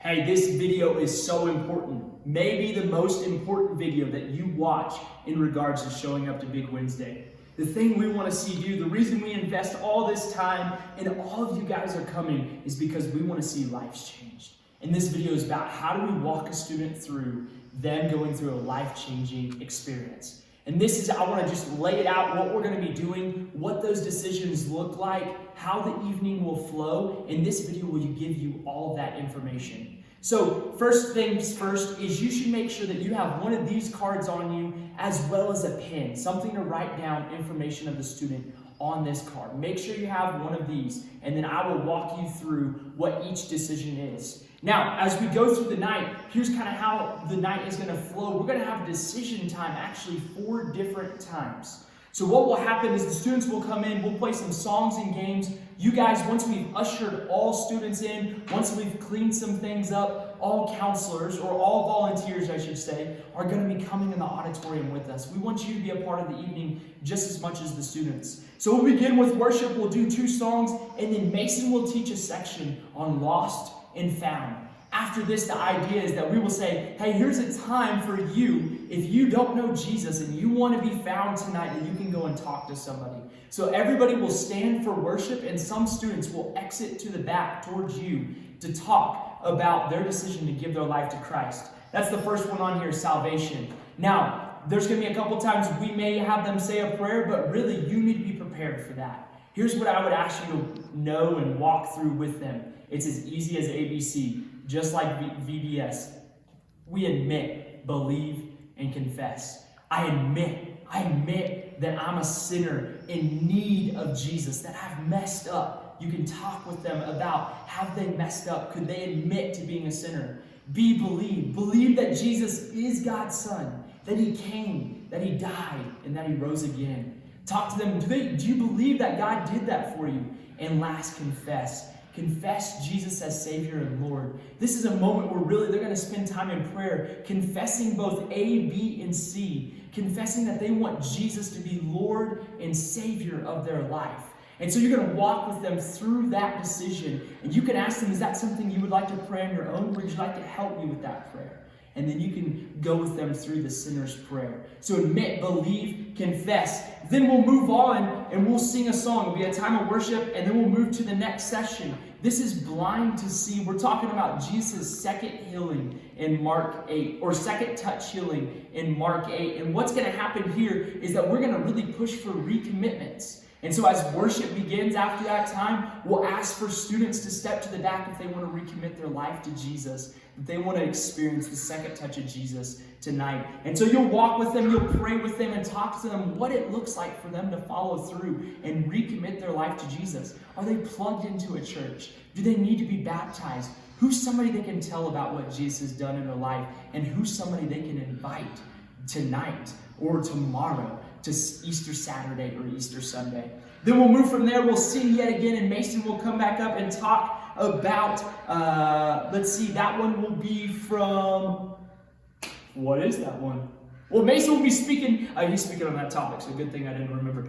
Hey, this video is so important. Maybe the most important video that you watch in regards to showing up to Big Wednesday. The thing we want to see you, the reason we invest all this time and all of you guys are coming is because we want to see lives changed. And this video is about how do we walk a student through them going through a life-changing experience. And this is, I want to just lay it out, what we're going to be doing, what those decisions look like, how the evening will flow. In this video, will give you all that information. So first things first is you should make sure that you have one of these cards on you as well as a pen, something to write down information of the student on this card. Make sure you have one of these, and then I will walk you through what each decision is. Now, as we go through the night, here's kind of how the night is going to flow. We're going to have a decision time, actually 4 different times. So what will happen is the students will come in, we'll play some songs and games. You guys, once we've ushered all students in, once we've cleaned some things up, all counselors, or all volunteers, I should say, are going to be coming in the auditorium with us. We want you to be a part of the evening just as much as the students. So we'll begin with worship, we'll do 2 songs, and then Mason will teach a section on lost and found. After this, the idea is that we will say, hey, here's a time for you, if you don't know Jesus and you want to be found tonight, that you can go and talk to somebody. So everybody will stand for worship, and some students will exit to the back towards you to talk about their decision to give their life to Christ. That's the first one on here, salvation. Now, there's going to be a couple times we may have them say a prayer, but really you need to be prepared for that. Here's what I would ask you to know and walk through with them. It's as easy as ABC, just like VBS. We admit, believe, and confess. I admit that I'm a sinner in need of Jesus, that I've messed up. You can talk with them about, have they messed up? Could they admit to being a sinner? Believe. Believe that Jesus is God's Son, that He came, that He died, and that He rose again. Talk to them. Do you believe that God did that for you? And last, confess. Confess Jesus as Savior and Lord. This is a moment where really they're going to spend time in prayer, confessing both A, B, and C, confessing that they want Jesus to be Lord and Savior of their life. And so you're going to walk with them through that decision, and you can ask them, is that something you would like to pray on your own, or would you like to help me with that prayer? And then you can go with them through the sinner's prayer. So admit, believe, confess. Then we'll move on and we'll sing a song. It'll be a time of worship, and then we'll move to the next session. This is blind to see. We're talking about Jesus' second healing in Mark 8, or second touch healing in Mark 8. And what's going to happen here is that we're going to really push for recommitments. And so as worship begins after that time, we'll ask for students to step to the back if they want to recommit their life to Jesus, if they want to experience the second touch of Jesus tonight. And so you'll walk with them, you'll pray with them, and talk to them what it looks like for them to follow through and recommit their life to Jesus. Are they plugged into a church? Do they need to be baptized? Who's somebody they can tell about what Jesus has done in their life? And who's somebody they can invite tonight or tomorrow to Easter Saturday or Easter Sunday? Then we'll move from there, we'll sing yet again, and Mason will come back up and talk about, let's see, that one will be from, what is that one? Well, Mason will be speaking, he's speaking on that topic, so good thing I didn't remember.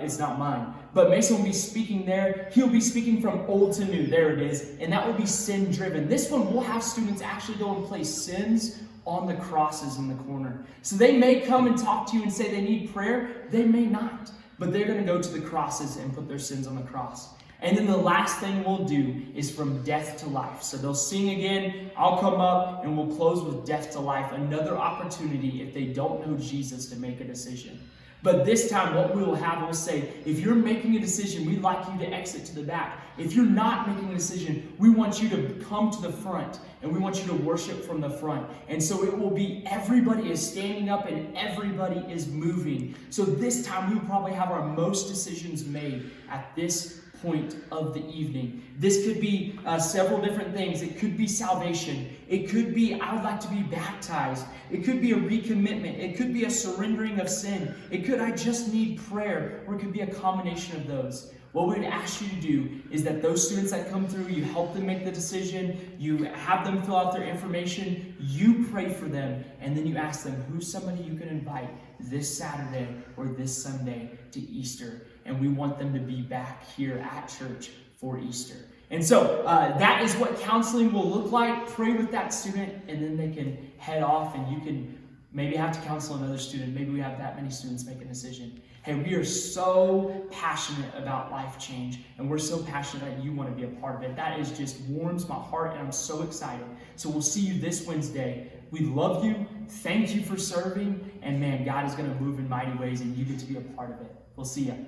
It's not mine. But Mason will be speaking there. He'll be speaking from old to new, there it is, and that will be sin driven. This one, we'll have students actually go and place sins on the crosses in the corner. So they may come and talk to you and say they need prayer. They may not, but they're going to go to the crosses and put their sins on the cross. And then the last thing we'll do is from death to life. So they'll sing again, I'll come up, and we'll close with death to life. Another opportunity, if they don't know Jesus, to make a decision. But this time, what we will have, we'll say, if you're making a decision, we'd like you to exit to the back. If you're not making a decision, we want you to come to the front, and we want you to worship from the front. And so it will be everybody is standing up and everybody is moving. So this time, we will probably have our most decisions made at this point of the evening. This could be several different things. It could be salvation. It could be, I would like to be baptized. It could be a recommitment. It could be a surrendering of sin. It could, I just need prayer, or it could be a combination of those. What we would ask you to do is that those students that come through, you help them make the decision, you have them fill out their information, you pray for them, and then you ask them who's somebody you can invite this Saturday or this Sunday to Easter. And we want them to be back here at church for Easter. And so that is what counseling will look like. Pray with that student, and then they can head off, and you can maybe have to counsel another student. Maybe we have that many students make a decision. Hey, we are so passionate about life change, and we're so passionate that you want to be a part of it. That is just warms my heart, and I'm so excited. So we'll see you this Wednesday. We love you. Thank you for serving. And man, God is going to move in mighty ways, and you get to be a part of it. We'll see you.